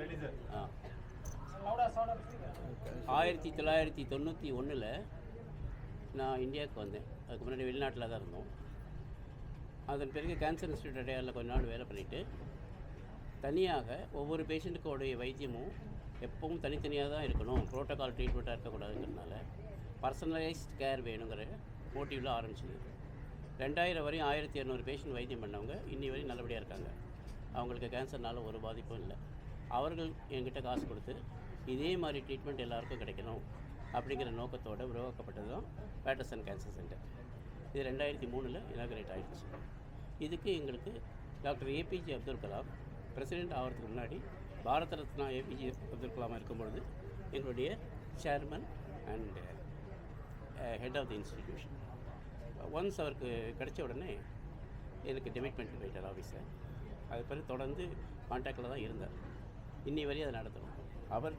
1991 நான் இந்தியாவுக்கு வந்தேன். அதுக்கு முன்னாடி வெளிநாட்டில் தான் இருந்தோம். அதன் பிறகு கேன்சர் இன்ஸ்டியூட் அடையாளில் கொஞ்ச நாள் வேலை பண்ணிவிட்டு தனியாக ஒவ்வொரு பேஷண்ட்டுக்கோடைய வைத்தியமும் எப்பவும் தனித்தனியாக தான் இருக்கணும், ப்ரோட்டோகால் ட்ரீட்மெண்ட்டாக இருக்கக்கூடாதுங்கிறதுனால பர்சனலைஸ்ட் கேர் வேணுங்கிற மோட்டிவில் ஆரம்பிச்சது. 2000 வரையும் 1200 பேஷண்ட் வைத்தியம் பண்ணவங்க இன்னி வரையும் நல்லபடியாக இருக்காங்க. அவங்களுக்கு கேன்சர்னால ஒரு பாதிப்பும் இல்லை. அவர்கள் என்கிட்ட காசு கொடுத்து இதே மாதிரி ட்ரீட்மெண்ட் எல்லாருக்கும் கிடைக்கணும் அப்படிங்கிற நோக்கத்தோடு உருவாக்கப்பட்டது தான் பேட்டர்சன் கேன்சர் சென்டர். இது 2003 இனாகரேட் ஆகிடுச்சு. இதுக்கு எங்களுக்கு doctor APJ Abdul Kalam president ஆகிறதுக்கு முன்னாடி பாரத ரத்னா ஏபிஜே அப்துல் கலாம் இருக்கும்பொழுது எங்களுடைய chairman and head of the institution. Once அவருக்கு கிடைச்ச உடனே எனக்கு டிமிட்மெண்ட் போயிட்டார் ஆஃபீஸில். அது பிறகு தொடர்ந்து கான்டாக்டில் தான் இருந்தார். இன்னி வரையும் அதை நடத்தணும். அவர்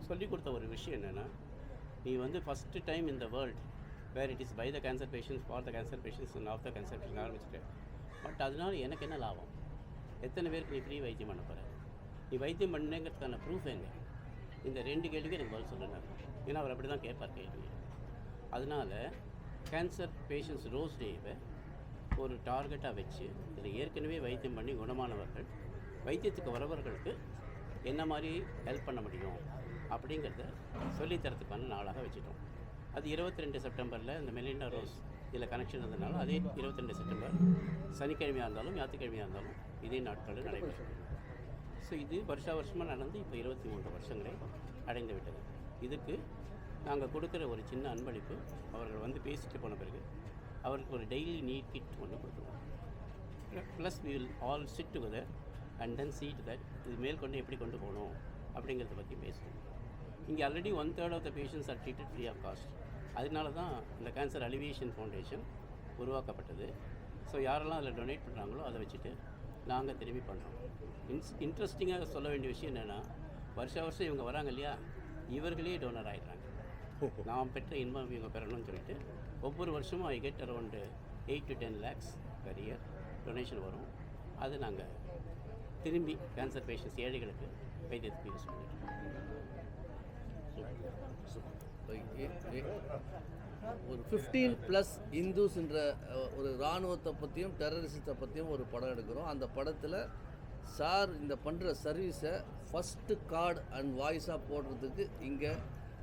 சொல்லிக் கொடுத்த ஒரு விஷயம் என்னென்னா, நீ ஃபஸ்ட்டு டைம் இந்த world where it is by the cancer patients for the cancer patients and of the cancer patient ஆரம்பிச்சிட்டேன். பட் அதனால் எனக்கு என்ன லாபம்? எத்தனை பேருக்கு நீ ஃப்ரீ வைத்தியம் பண்ண போகிற? நீ வைத்தியம் பண்ணுங்கிறதுக்கான ப்ரூஃப் எங்க? இந்த 2 கேள்விக்கு எனக்கு பதில் சொல்லுங்கள். ஏன்னா அவர் அப்படி தான் கேட்பார் கேள்வி. அதனால் கேன்சர் பேஷண்ட்ஸ் ரோஸ் டேவை ஒரு டார்கெட்டாக வச்சு இதில் ஏற்கனவே வைத்தியம் பண்ணி குணமானவர்கள் வைத்தியத்துக்கு வரவர்களுக்கு என்ன மாதிரி ஹெல்ப் பண்ண முடியும் அப்படிங்கிறத சொல்லித்தரத்துக்கான நாளாக வச்சுட்டோம். அது 22 செப்டம்பரில் இந்த மெலிண்டா ரோஸ் இதில் கனெக்ஷன் இருந்ததுனால அதே 22 செப்டம்பர் சனிக்கிழமையாக இருந்தாலும் ஞாயிற்றுக்கிழமையாக இருந்தாலும் இதே நாட்களில் நடைபெறும். ஸோ இது வருஷமாக நடந்து இப்போ 23 வருஷங்களை அடைந்து விட்டது. இதுக்கு நாங்கள் கொடுக்குற ஒரு சின்ன அன்பளிப்பு, அவர்கள் பேசிட்டு போன பிறகு அவருக்கு ஒரு டெய்லி நீட் கிட் ஒன்று கொடுத்துருவோம். Plus we will all sit together and then seat that இது மேற்கொண்டு எப்படி கொண்டு போகணும் அப்படிங்கிறத பற்றி பேசுவோம். இங்கே already 1/3 of the patients are treated free of cost. அதனால தான் இந்த கேன்சர் அலிவியேஷன் ஃபவுண்டேஷன் உருவாக்கப்பட்டது. ஸோ யாரெல்லாம் அதில் டொனேட் பண்ணுறாங்களோ அதை வச்சுட்டு நாங்கள் திரும்பி பண்ணுறோம். இன்ட்ரெஸ்டிங்காக சொல்ல வேண்டிய விஷயம் என்னென்னா, வருஷம் இவங்க வராங்க இல்லையா, இவர்களே டோனர் ஆகிடுறாங்க. நாம் பெற்ற இன்பம் இவங்க பெறணும்னு சொல்லிட்டு ஒவ்வொரு வருஷமும் I get around 8 to 10 lakhs per year donation வரும். அது நாங்கள் திரும்பி கேன்சர் பேஷண்ட்ஸ் ஏழைகளுக்கு வைத்தியத்துக்கு யூஸ் பண்ணிட்டோம். ஒரு 15+ இந்துஸ்ன்ற ஒரு இராணுவத்தை பற்றியும் டெரரிசத்தை பற்றியும் ஒரு படம் எடுக்கிறோம். அந்த படத்தில் சார் இந்த பண்ணுற சர்வீஸை ஃபஸ்ட்டு கார்டு அண்ட் வாய்ஸாக போடுறதுக்கு இங்கே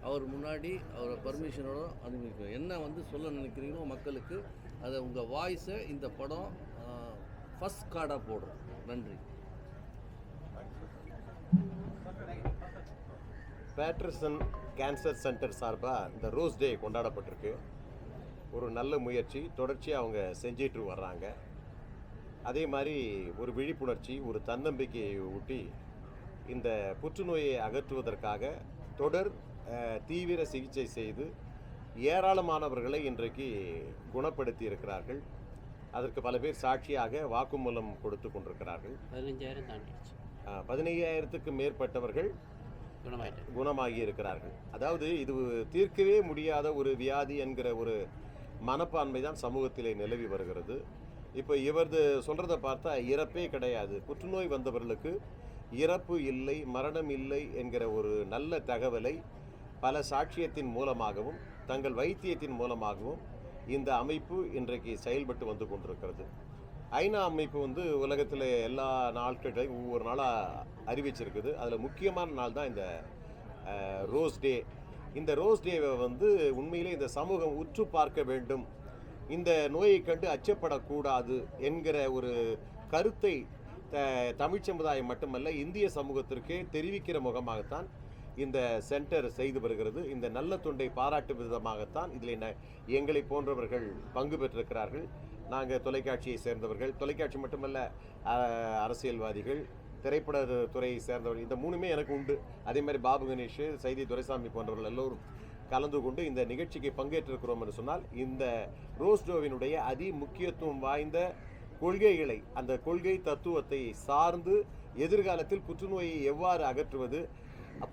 அவர் முன்னாடி அவரை பர்மிஷனோட அனுமதிக்கிறோம். என்ன சொல்ல நினைக்கிறீங்களோ மக்களுக்கு அதை உங்கள் வாய்ஸை இந்த படம் ஃபஸ்ட் கார்டாக போடுறோம். நன்றி. பேட்டர்சன் கேன்சர் சென்டர் சார்பாக இந்த ரோஸ் டே கொண்டாடப்பட்டிருக்கு. ஒரு நல்ல முயற்சி, தொடர்ச்சியாக அவங்க செஞ்சிட்டு வர்றாங்க. அதே மாதிரி ஒரு விழிப்புணர்ச்சி, ஒரு தன்னம்பிக்கையை ஊட்டி இந்த புற்றுநோயை அகற்றுவதற்காக தொடர் தீவிர சிகிச்சை செய்து ஏராளமானவர்களை இன்றைக்கு குணப்படுத்தி இருக்கிறார்கள். அதற்கு பல பேர் சாட்சியாக வாக்குமூலம் கொடுத்து கொண்டிருக்கிறார்கள். 15,000க்கும் மேற்பட்டவர்கள் குணமாகி இருக்கிறார்கள். அதாவது இது தீர்க்கவே முடியாத ஒரு வியாதி என்கிற ஒரு மனப்பான்மை தான் சமூகத்திலே நிலவி வருகிறது. இப்போ இவரது சொல்கிறத பார்த்தா இறப்பே கிடையாது, புற்றுநோய் வந்தவர்களுக்கு இறப்பு இல்லை, மரணம் இல்லை என்கிற ஒரு நல்ல தகவலை பல சாட்சியத்தின் மூலமாகவும் தங்கள் வைத்தியத்தின் மூலமாகவும் இந்த அமைப்பு இன்றைக்கு செயல்பட்டு வந்து கொண்டிருக்கிறது. ஐநா அமைப்பு உலகத்தில் எல்லா நாட்களையும் ஒவ்வொரு நாளாக அறிவிச்சிருக்குது. அதில் முக்கியமான நாள் தான் இந்த ரோஸ் டே. இந்த ரோஸ் டேவை உண்மையிலே இந்த சமூகம் உற்று பார்க்க வேண்டும், இந்த நோயை கண்டு அச்சப்படக்கூடாது என்கிற ஒரு கருத்தை தமிழ் சமுதாயம் மட்டுமல்ல இந்திய சமூகத்திற்கே தெரிவிக்கிற முகமாகத்தான் இந்த சென்டர் செய்து வருகிறது. இந்த நல்ல தொண்டை பாராட்டும் விதமாகத்தான் இதில் எங்களை போன்றவர்கள் பங்கு பெற்றிருக்கிறார்கள். நாங்கள் தொலைக்காட்சியை சேர்ந்தவர்கள், தொலைக்காட்சி மட்டுமல்ல அரசியல்வாதிகள், திரைப்பட துறையை சேர்ந்தவர்கள், இந்த 3மே எனக்கு உண்டு. அதே மாதிரி பாபு கணேஷ், சைதி துரைசாமி போன்றவர்கள் எல்லோரும் கலந்து கொண்டு இந்த நிகழ்ச்சிக்கு பங்கேற்றிருக்கிறோம் என்று சொன்னால் இந்த ரோஸ் டேவினுடைய அதி முக்கியத்துவம் வாய்ந்த கொள்கைகளை, அந்த கொள்கை தத்துவத்தை சார்ந்து எதிர்காலத்தில் புற்றுநோயை எவ்வாறு அகற்றுவது,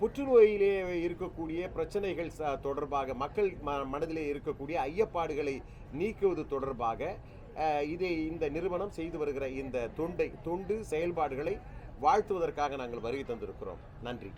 புற்றுநோயிலே இருக்கக்கூடிய பிரச்சனைகள் தொடர்பாக மக்கள் மனதிலே இருக்கக்கூடிய ஐயப்பாடுகளை நீக்குவது தொடர்பாக இந்த நிறுவனம் செய்து வருகிற இந்த தொண்டு செயல்பாடுகளை வாழ்த்துவதற்காக நாங்கள் வருகை தந்திருக்கிறோம். நன்றி.